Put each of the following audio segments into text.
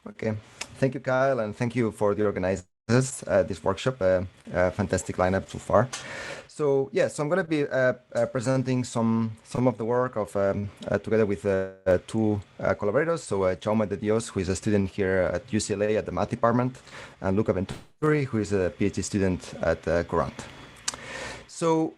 Okay, thank you, Kyle, and thank you for the organizers this workshop. Fantastic lineup so far. So yeah, so I'm going to be presenting some of the work of together with two collaborators. So Jaume de Dios, who is a student here at UCLA at the math department, and Luca Venturi, who is a PhD student at Courant. So.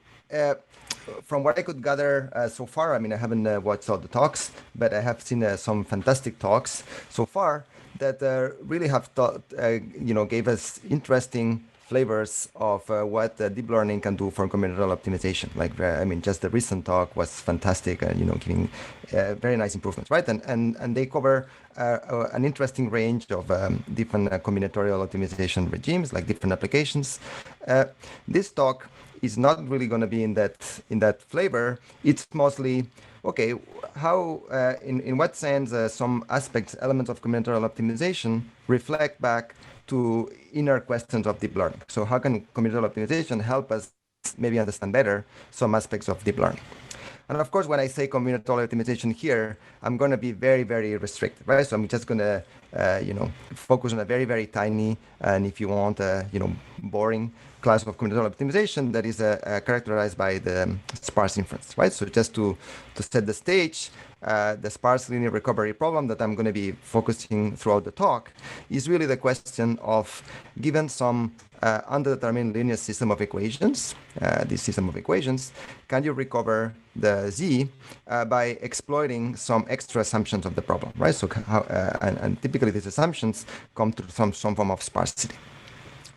From what I could gather so far, I mean, I haven't watched all the talks, but I have seen some fantastic talks so far that really have thought, gave us interesting flavors of what deep learning can do for combinatorial optimization. Like, I mean, just the recent talk was fantastic, and giving very nice improvements, right? And they cover an interesting range of different combinatorial optimization regimes, like different applications. This talk is not really going to be in that flavor. It's mostly okay. How in what sense some aspects, elements of combinatorial optimization reflect back to inner questions of deep learning. So how can combinatorial optimization help us maybe understand better some aspects of deep learning? And of course, when I say combinatorial optimization here, I'm going to be very, very restricted, right? So I'm just going to, focus on a very, very tiny, and if you want, boring class of combinatorial optimization that is characterized by the sparse inference, right? So just to set the stage, the sparse linear recovery problem that I'm going to be focusing throughout the talk is really the question of, given some undetermined linear system of equations, this system of equations, can you recover the z by exploiting some extra assumptions of the problem, right? So and typically these assumptions come to some form of sparsity.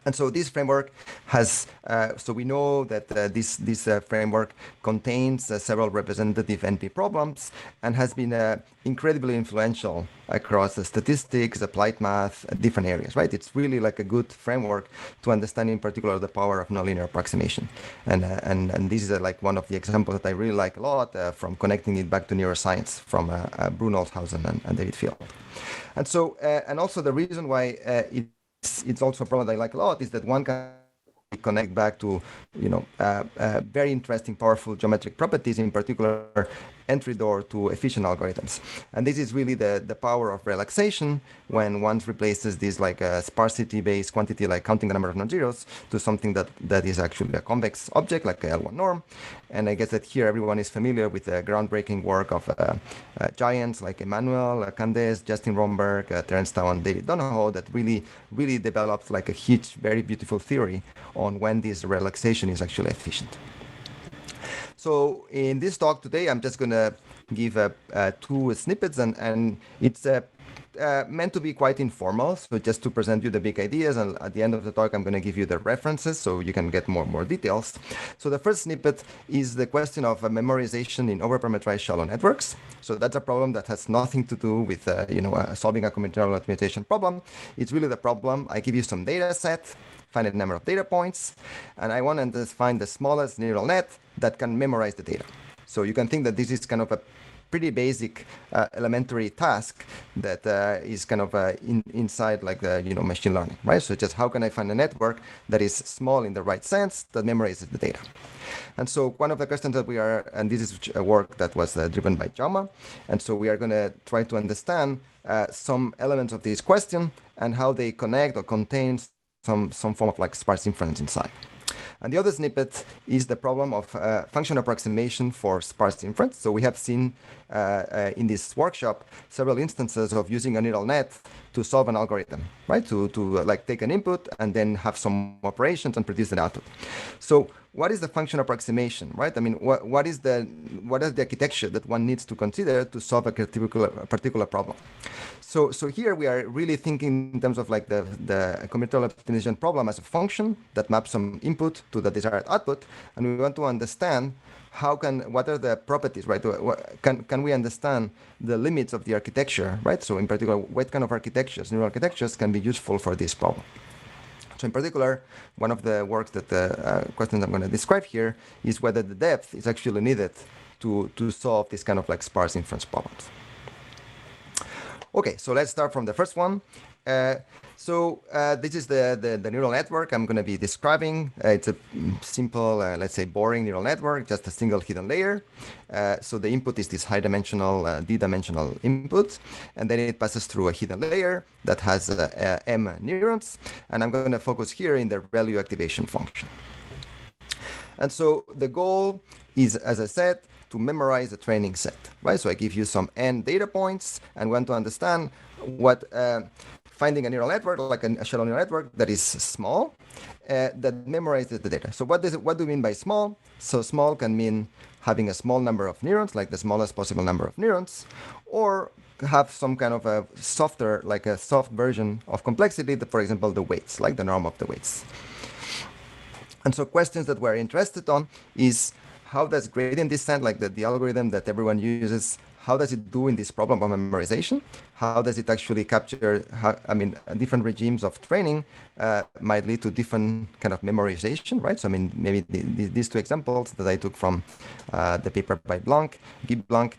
And so this framework has, so we know that this framework contains several representative NP problems and has been incredibly influential across the statistics, applied math, different areas, right? It's really like a good framework to understand in particular the power of nonlinear approximation. And this is like one of the examples that I really like a lot from connecting it back to neuroscience from Bruno Olshausen and David Field. And so, and also the reason why it's also a problem that I like a lot is that one can connect back to very interesting, powerful geometric properties, in particular entry door to efficient algorithms. And this is really the power of relaxation when one replaces this like a sparsity-based quantity, like counting the number of non-zeros, to something that is actually a convex object, like a L1 norm. And I guess that here everyone is familiar with the groundbreaking work of giants like Emmanuel Candes, Justin Romberg, Terence Tao, and David Donahoe that really developed like a huge, very beautiful theory on when this relaxation is actually efficient. So in this talk today, I'm just going to give two snippets, and it's meant to be quite informal. So just to present you the big ideas, and at the end of the talk, I'm going to give you the references so you can get more details. So the first snippet is the question of memorization in overparametrized shallow networks. So that's a problem that has nothing to do with solving a combinatorial optimization problem. It's really the problem. I give you some data set, finite number of data points, and I want to find the smallest neural net that can memorize the data. So you can think that this is kind of a pretty basic elementary task that is kind of inside like the machine learning, right? So just how can I find a network that is small in the right sense that memorizes the data? And so one of the questions that we are, and this is a work that was driven by Jaume, and so we are going to try to understand some elements of this question and how they connect or contain some form of like sparse inference inside. And the other snippet is the problem of function approximation for sparse inference. So we have seen in this workshop several instances of using a neural net to solve an algorithm, right? To like take an input and then have some operations and produce an output. So what is the function approximation, right? I mean, what is the architecture that one needs to consider to solve a particular problem? So here we are really thinking in terms of like the combinatorial optimization problem as a function that maps some input to the desired output, and we want to understand what are the properties, right? Can we understand the limits of the architecture, right? So in particular, what kind of architectures, neural architectures, can be useful for this problem? So in particular, one of the works that the questions I'm going to describe here is whether the depth is actually needed to solve this kind of like sparse inference problems. Okay, so let's start from the first one. This is the neural network I'm going to be describing. It's a simple, let's say, boring neural network, just a single hidden layer. So the input is this high-dimensional, d-dimensional input, and then it passes through a hidden layer that has m neurons, and I'm going to focus here in the ReLU activation function. And so the goal is, as I said, to memorize the training set, right? So I give you some n data points and want to understand what finding a neural network, like a shallow neural network that is small, that memorizes the data. So what do we mean by small? So small can mean having a small number of neurons, like the smallest possible number of neurons, or have some kind of a softer, like a soft version of complexity, for example, the weights, like the norm of the weights. And so questions that we're interested on is how does gradient descent, like the algorithm that everyone uses, how does it do in this problem of memorization? How does it actually capture, different regimes of training might lead to different kind of memorization, right? So, maybe these two examples that I took from the paper by Guy Blanc,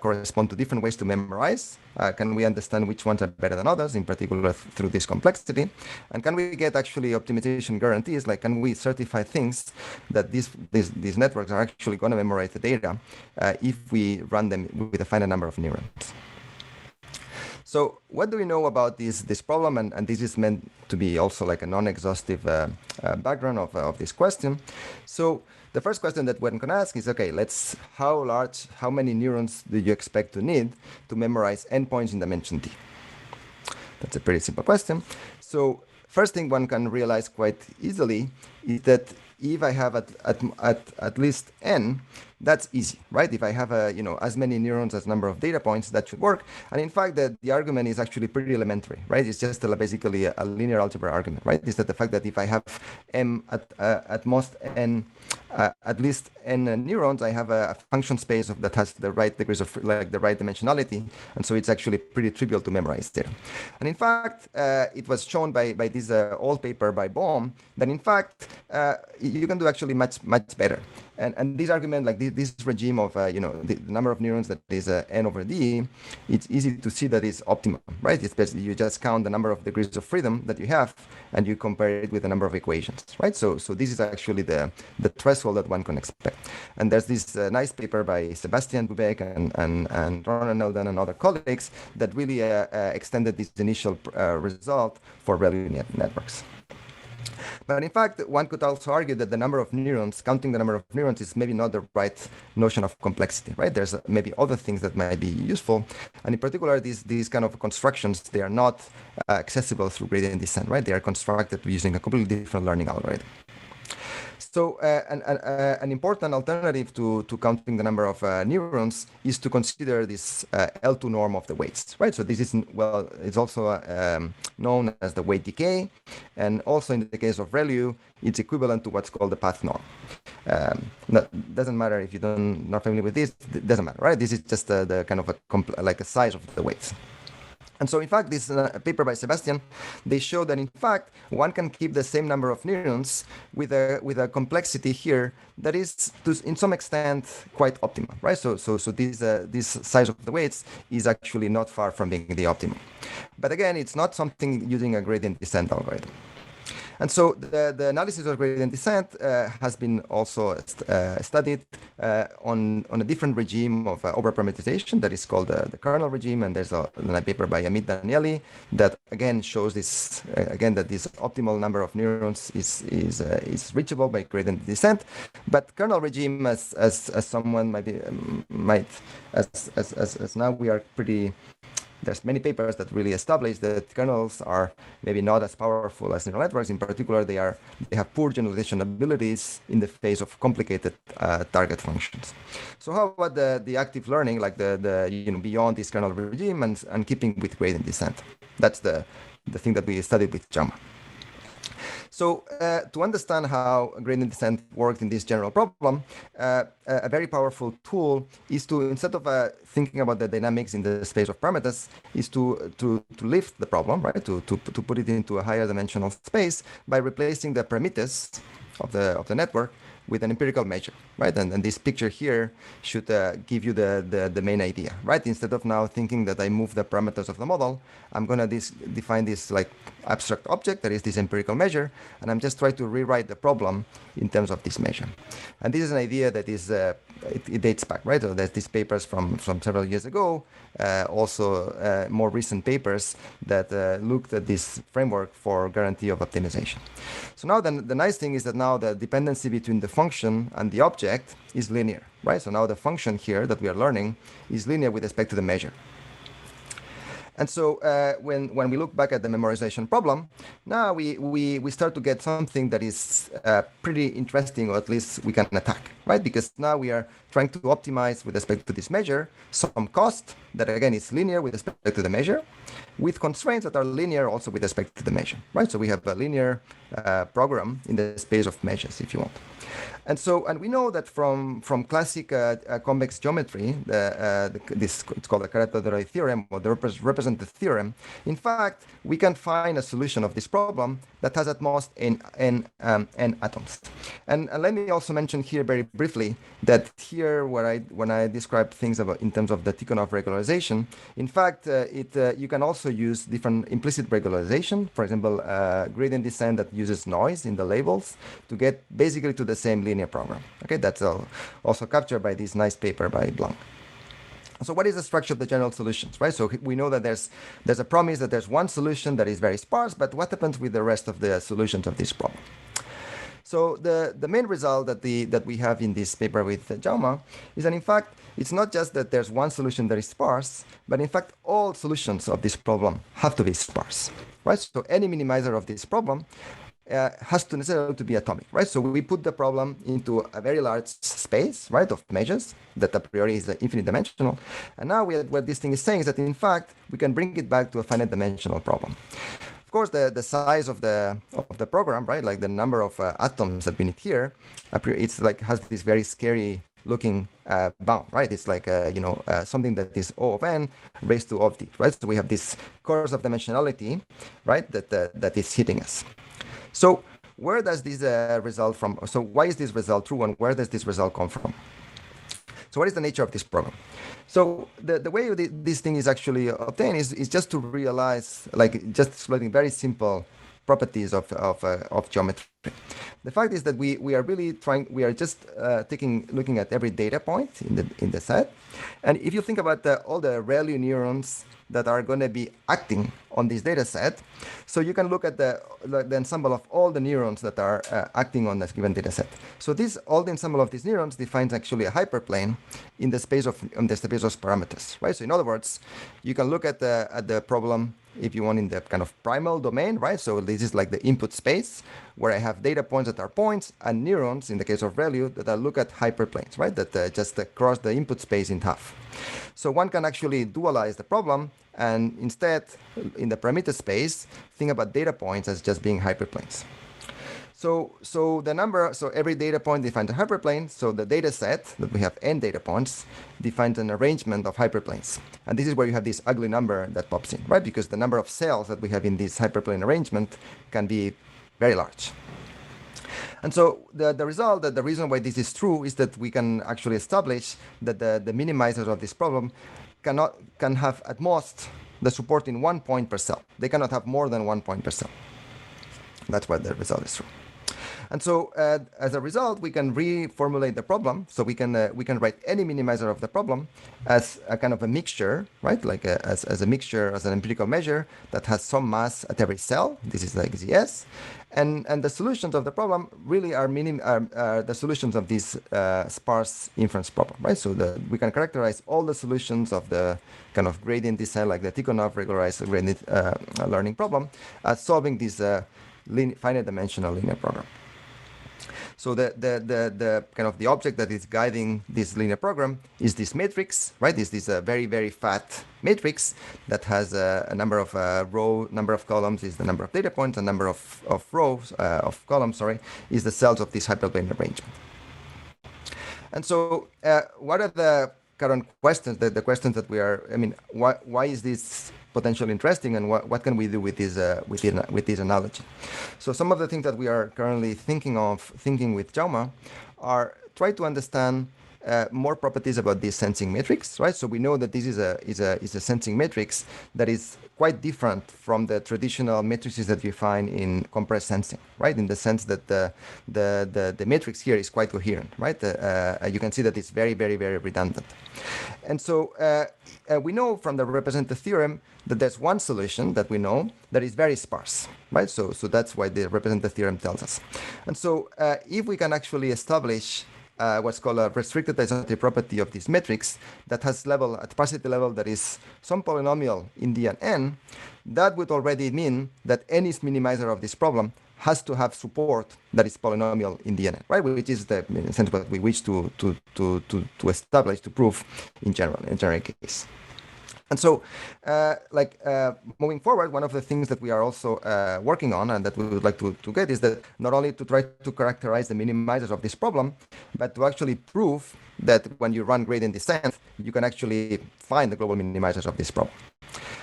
correspond to different ways to memorize. Can we understand which ones are better than others, in particular through this complexity? And can we get actually optimization guarantees? Like, can we certify things that these networks are actually going to memorize the data if we run them with a finite number of neurons? So what do we know about this problem? And this is meant to be also like a non-exhaustive background of this question. So the first question that one can ask is, okay, how many neurons do you expect to need to memorize n points in dimension d? That's a pretty simple question. So first thing one can realize quite easily is that if I have at least n, that's easy, right? If I have as many neurons as number of data points, that should work. And in fact, the argument is actually pretty elementary, right? It's just basically a linear algebra argument, right? Is that the fact that if I have m at most n, at least n neurons, I have a function space that has the right degrees of the right dimensionality, and so it's actually pretty trivial to memorize data. And in fact, it was shown by this old paper by Bohm that in fact you can do actually much better. And this argument, like this regime of the number of neurons that is n over d, it's easy to see that it's optimal, right? It's basically you just count the number of degrees of freedom that you have, and you compare it with the number of equations, right? So this is actually the threshold that one can expect. And there's this nice paper by Sebastian Bubeck and Ronald Nelden and other colleagues that really extended this initial result for ReLU networks. But in fact, one could also argue that the number of neurons, counting the number of neurons, is maybe not the right notion of complexity, right? There's maybe other things that might be useful. And in particular, these kind of constructions, they are not accessible through gradient descent, right? They are constructed using a completely different learning algorithm. So an important alternative to counting the number of neurons is to consider this L2 norm of the weights, right? So this is, well, it's also known as the weight decay. And also in the case of ReLU, it's equivalent to what's called the path norm. Doesn't matter if you're not familiar with this, it doesn't matter, right? This is just the kind of like a size of the weights. And so, in fact, this paper by Sebastian, they show that, in fact, one can keep the same number of neurons with a complexity here that is, in some extent, quite optimal, right? So this size of the weights is actually not far from being the optimum. But again, it's not something using a gradient descent algorithm. And so the analysis of gradient descent has been also studied on a different regime of overparametrization that is called the kernel regime. And there's a paper by Amit Danieli that again shows this that this optimal number of neurons is reachable by gradient descent. But kernel regime, as someone as now we are pretty. There's many papers that really establish that kernels are maybe not as powerful as neural networks. In particular, they have poor generalization abilities in the face of complicated target functions. So how about the active learning, like the beyond this kernel regime and keeping with gradient descent? That's the thing that we studied with Jaume. So to understand how gradient descent works in this general problem, a very powerful tool is to, instead of thinking about the dynamics in the space of parameters, is to lift the problem, right? To put it into a higher dimensional space by replacing the parameters of the network with an empirical measure, right? And this picture here should give you the main idea, right? Instead of now thinking that I move the parameters of the model, I'm going to define this like abstract object that is this empirical measure, and I'm just trying to rewrite the problem in terms of this measure. And this is an idea that is it dates back, right? So there's these papers from several years ago, also more recent papers that looked at this framework for guarantee of optimization. So now the nice thing is that now the dependency between the function and the object is linear, right? So now the function here that we are learning is linear with respect to the measure. And so when we look back at the memorization problem, now we start to get something that is pretty interesting, or at least we can attack, right? Because now we are trying to optimize with respect to this measure some cost that again is linear with respect to the measure, with constraints that are linear also with respect to the measure, right? So we have a linear program in the space of measures, if you want. And we know that from classic convex geometry, it's called the Combinatorial theorem, or the representative theorem. In fact, we can find a solution of this problem that has at most n atoms. And let me also mention here very briefly that here, when I describe things about in terms of the Tikhonov regularization, in fact, you can also use different implicit regularization. For example, gradient descent that uses noise in the labels to get basically to the same linear program. Okay, that's also captured by this nice paper by Blanc. So what is the structure of the general solutions, right? So we know that there's a promise that there's one solution that is very sparse, but what happens with the rest of the solutions of this problem? So the main result that we have in this paper with Jaume is that in fact it's not just that there's one solution that is sparse, but in fact all solutions of this problem have to be sparse, right? So any minimizer of this problem has to necessarily to be atomic, right? So we put the problem into a very large space, right, of measures that a priori is infinite dimensional. And now what this thing is saying is that in fact, we can bring it back to a finite dimensional problem. Of course, the size of the program, right, like the number of atoms that we need here, it's like has this very scary looking bound, right? It's like something that is O of n raised to O of d, right? So we have this course of dimensionality, right, that is hitting us. So where does this result from? So why is this result true, and where does this result come from? So what is the nature of this program? So the way this thing is actually obtained is just to realize, like just exploiting very simple properties of geometry. The fact is that we are really we are just looking at every data point in the set. And if you think about all the ReLU neurons that are going to be acting on this data set, so you can look at the ensemble of all the neurons that are acting on this given data set. So all the ensemble of these neurons defines actually a hyperplane in the space of parameters, right? So in other words, you can look at the problem, if you want, in the kind of primal domain, right? So this is like the input space where I have data points that are points and neurons, in the case of ReLU, that I look at hyperplanes, right? That just cross the input space in half. So one can actually dualize the problem and instead, in the parameter space, think about data points as just being hyperplanes. So every data point defines a hyperplane. So the data set that we have n data points defines an arrangement of hyperplanes. And this is where you have this ugly number that pops in, right? Because the number of cells that we have in this hyperplane arrangement can be very large. And so the reason why this is true is that we can actually establish that the minimizers of this problem can have at most the support in 1 point per cell. They cannot have more than 1 point per cell. That's why the result is true. And so as a result, we can reformulate the problem. So we can write any minimizer of the problem as a kind of a mixture, right? Like as a mixture, as an empirical measure that has some mass at every cell. This is like ZS. And the solutions of the problem really are the solutions of this sparse inference problem, right? So we can characterize all the solutions of the kind of gradient descent, like the Tikhonov regularized gradient learning problem, as solving this finite dimensional linear program. So the kind of the object that is guiding this linear program is this matrix, right? Is this very, very fat matrix that has a number of number of columns is the number of data points, and number of rows of columns, is the cells of this hyperplane arrangement. And so what are the current questions, the questions that we are, why is this potentially interesting, and what can we do with this analogy? So some of the things that we are currently thinking with Jaume are try to understand more properties about this sensing matrix, right? So we know that this is a sensing matrix that is quite different from the traditional matrices that you find in compressed sensing, right? In the sense that the matrix here is quite coherent, right? You can see that it's very, very, very redundant. And so we know from the representative theorem that there's one solution that we know that is very sparse, right? So that's why the representative theorem tells us. And so if we can actually establish what's called a restricted isomorphic property of this matrix that has level at sparsity level that is some polynomial in D and N, that would already mean that any minimizer of this problem has to have support that is polynomial in D and N, right? Which is the in a sense what we wish to establish, to prove in general case. And so, moving forward, one of the things that we are also working on and that we would like to get is that not only to try to characterize the minimizers of this problem, but to actually prove that when you run gradient descent, you can actually find the global minimizers of this problem.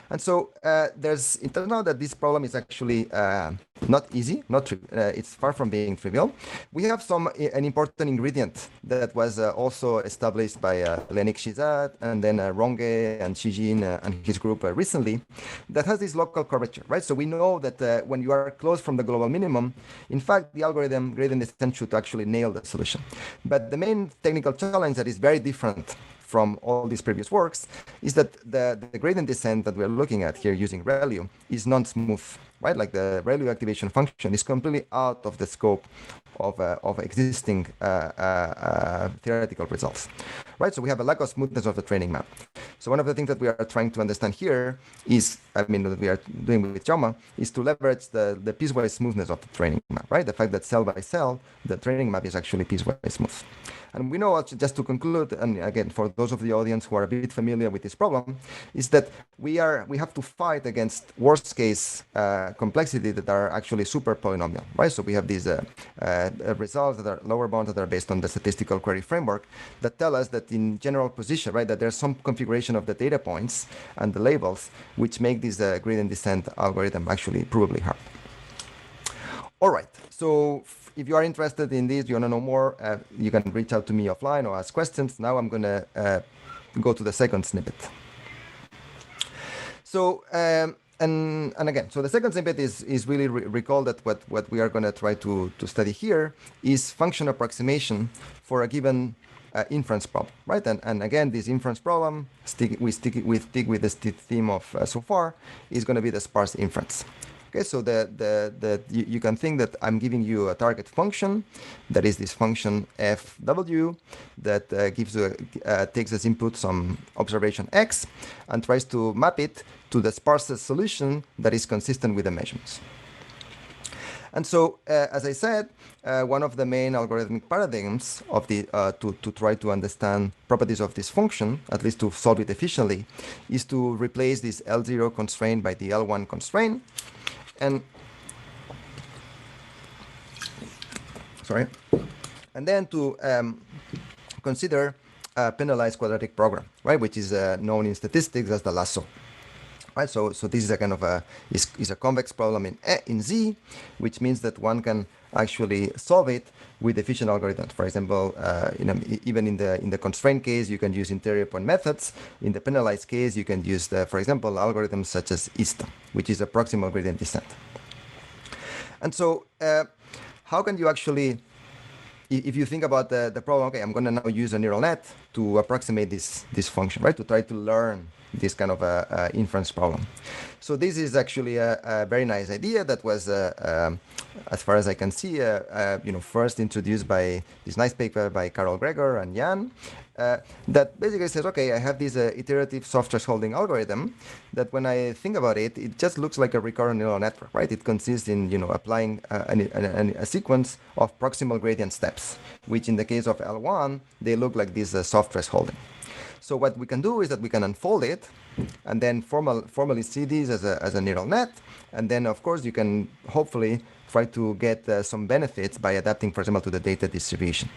And so it turns out that this problem is actually not easy, it's far from being trivial. We have an important ingredient that was also established by Lenik Shizat and then Ronge and Shijin and his group recently, that has this local curvature, right? So we know that when you are close from the global minimum, in fact, the algorithm gradient descent should actually nail the solution. But the main technical challenge that is very different from all these previous works is that the gradient descent that we're looking at here using ReLU is non-smooth, right? Like the ReLU activation function is completely out of the scope of existing theoretical results, right? So we have a lack of smoothness of the training map. So one of the things that we are trying to understand here is, that we are doing with Jaume, is to leverage the piecewise smoothness of the training map, right? The fact that cell by cell, the training map is actually piecewise smooth. And we know, just to conclude, and again, for those of the audience who are a bit familiar with this problem, is that we have to fight against worst case complexity that are actually super polynomial, right? So we have these results that are lower bounds that are based on the statistical query framework that tell us that in general position, right, that there's some configuration of the data points and the labels which make this gradient descent algorithm actually provably hard. All right, so if you are interested in this, you want to know more, you can reach out to me offline or ask questions. Now I'm going to go to the second snippet. So, and again, so the second snippet is really recall that what we are going to try to study here is function approximation for a given inference problem, right? And again, this inference problem, we stick with the theme of so far, is going to be the sparse inference. Okay, so you can think that I'm giving you a target function, that is this function fw, that takes as input some observation x, and tries to map it to the sparsest solution that is consistent with the measurements. And so, as I said, one of the main algorithmic paradigms of to try to understand properties of this function, at least to solve it efficiently, is to replace this L0 constraint by the L1 constraint. And then to consider a penalized quadratic program, right, which is known in statistics as the lasso. Right, so this is a kind of is a convex problem in Z, which means that one can actually solve it with efficient algorithms. For example, even in the constraint case, you can use interior point methods. In the penalized case, you can use for example, algorithms such as ISTA, which is a proximal gradient descent. And so, how can you actually, if you think about the problem, okay, I'm going to now use a neural net to approximate this function, right, to try to learn this kind of inference problem. So this is actually a very nice idea that was, as far as I can see, first introduced by this nice paper by Carol Gregor and Jan, that basically says, okay, I have this iterative soft thresholding algorithm that when I think about it, it just looks like a recurrent neural network, right? It consists in, applying a sequence of proximal gradient steps, which in the case of L1, they look like this soft thresholding. So what we can do is that we can unfold it and then formally see these as a neural net. And then, of course, you can hopefully try to get some benefits by adapting, for example, to the data distribution.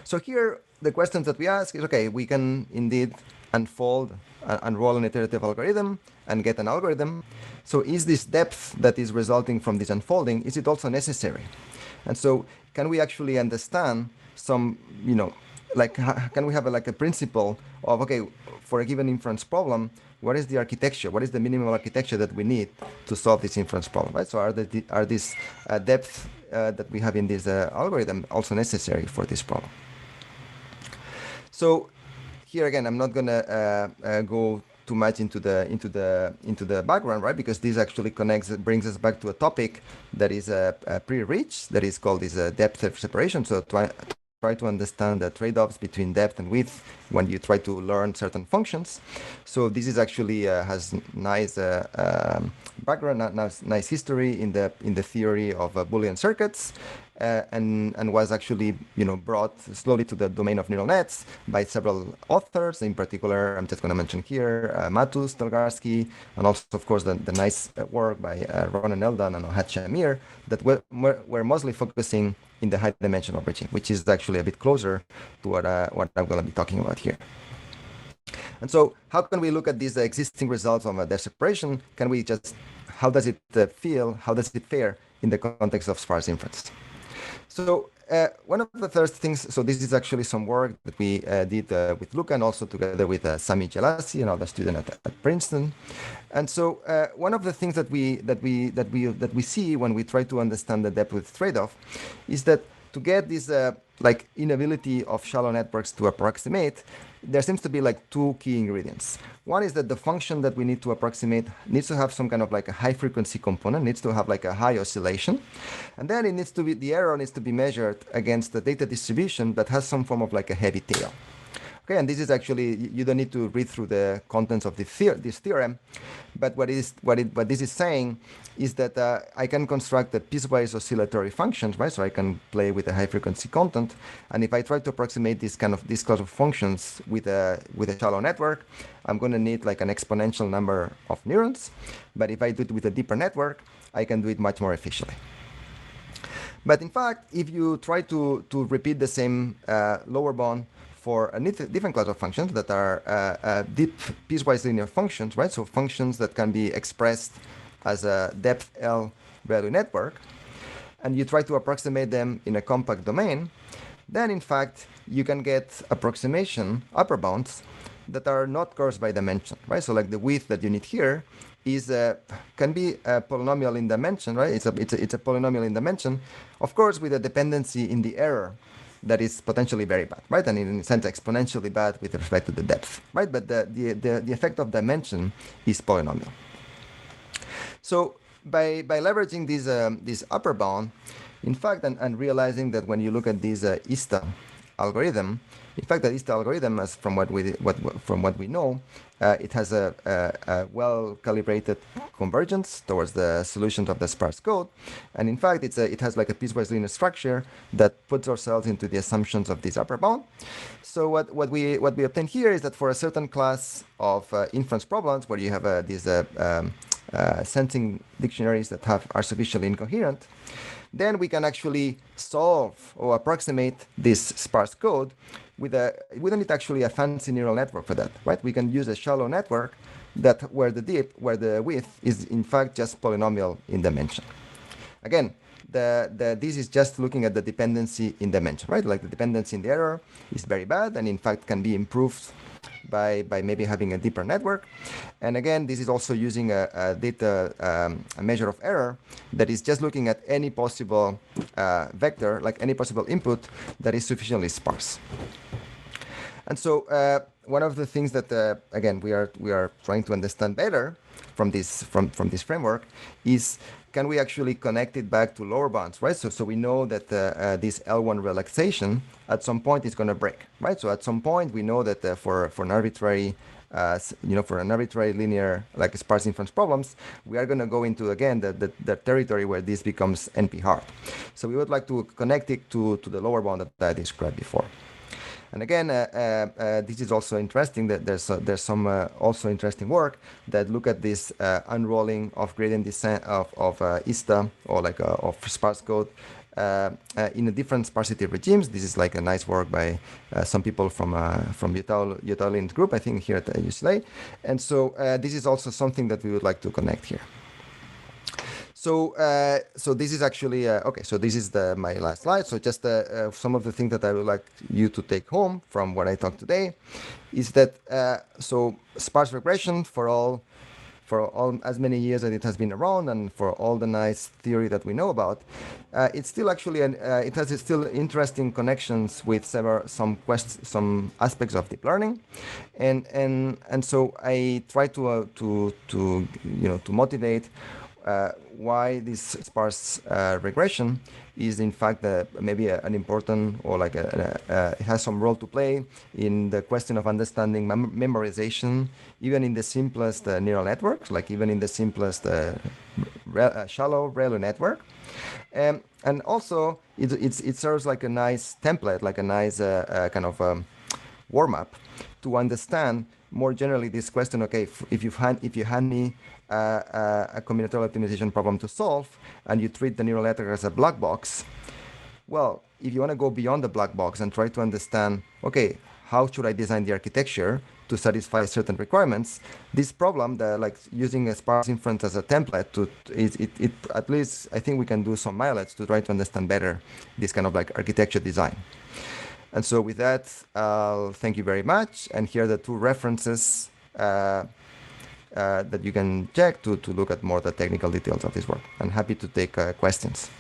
So here, the questions that we ask is, okay, we can indeed unroll an iterative algorithm and get an algorithm. So is this depth that is resulting from this unfolding, is it also necessary? And so can we actually understand some, like can we have like a principle of, okay, for a given inference problem, what is the architecture? What is the minimal architecture that we need to solve this inference problem, right? So are these depth that we have in this algorithm also necessary for this problem? So here again, I'm not gonna go too much into the background, right? Because this actually brings us back to a topic that is pretty rich, that is called this depth of separation. So try to understand the trade-offs between depth and width when you try to learn certain functions. So this is actually has nice background, nice history in the theory of Boolean circuits. And was actually brought slowly to the domain of neural nets by several authors. In particular, I'm just going to mention here Matus, Telgarsky, and also, of course, the nice work by Ronan Eldan and Ohad Shamir that were mostly focusing in the high-dimensional regime, which is actually a bit closer to what I'm going to be talking about here. And so how can we look at these existing results of their separation? How does it feel? How does it fare in the context of sparse inference? So one of the first things, so this is actually some work that we did with Luca and also together with Sami Jelassi, another student at Princeton. And so one of the things that we see when we try to understand the depth width trade-off is that to get this like inability of shallow networks to approximate, there seems to be like two key ingredients. One is that the function that we need to approximate needs to have some kind of like a high frequency component, needs to have like a high oscillation. And then the error needs to be measured against the data distribution that has some form of like a heavy tail. Okay, and this is actually, you don't need to read through the contents of this theorem, but what this is saying is that I can construct the piecewise oscillatory functions, right? So I can play with a high frequency content, and if I try to approximate this class of functions with a shallow network, I'm going to need like an exponential number of neurons. But if I do it with a deeper network, I can do it much more efficiently. But in fact, if you try to repeat the same lower bound for a different class of functions that are deep piecewise linear functions, right? So functions that can be expressed as a depth L value network, and you try to approximate them in a compact domain, then in fact you can get approximation upper bounds that are not coarse by dimension, right? So like the width that you need here is can be a polynomial in dimension, right? It's a polynomial in dimension, of course, with a dependency in the error that is potentially very bad, right? And in a sense, exponentially bad with respect to the depth, right? But the effect of dimension is polynomial. So by leveraging this upper bound, in fact, and realizing that when you look at this ISTA algorithm, in fact, the ISTA algorithm, as from what we know, it has a well-calibrated convergence towards the solutions of the sparse code, and in fact, it has like a piecewise linear structure that puts ourselves into the assumptions of this upper bound. So what we obtain here is that for a certain class of inference problems where you have these sensing dictionaries that are sufficiently incoherent, then we can actually solve or approximate this sparse code we don't need actually a fancy neural network for that, right? We can use a shallow network where the width is in fact just polynomial in dimension. Again, this is just looking at the dependency in dimension, right? Like the dependency in the error is very bad and in fact can be improved by maybe having a deeper network. And again, this is also using a measure of error that is just looking at any possible vector, like any possible input that is sufficiently sparse. And so one of the things that again we are trying to understand better from this framework is, can we actually connect it back to lower bounds, right? So we know that this L1 relaxation at some point is going to break, right? So at some point we know that for an arbitrary for an arbitrary linear, like sparse inference problems, we are going to go into, again, the territory where this becomes NP hard. So we would like to connect it to the lower bound that I described before. And again, this is also interesting that there's some also interesting work that look at this unrolling of gradient descent of ISTA or like of sparse code in a different sparsity regimes. This is like a nice work by some people from Yutao group, I think, here at UCLA. And so this is also something that we would like to connect here. So this is actually okay. So this is my last slide. So just some of the things that I would like you to take home from what I talked today is that so sparse regression for all as many years that it has been around and for all the nice theory that we know about, it's still actually it has still interesting connections with some aspects of deep learning, and so I try to to motivate why this sparse regression is in fact maybe an important or like it has some role to play in the question of understanding memorization, even in the simplest neural networks, like even in the simplest shallow ReLU network. And also it serves like a nice template, like a nice kind of warm up to understand more generally this question. Okay, if you hand me a combinatorial optimization problem to solve and you treat the neural network as a black box, well, if you want to go beyond the black box and try to understand, okay, how should I design the architecture to satisfy certain requirements? This problem, like using a sparse inference as a template, it at least I think we can do some mileage to try to understand better this kind of like architecture design. And so with that, I'll thank you very much. And here are the two references that you can check to look at more the technical details of this work. I'm happy to take questions.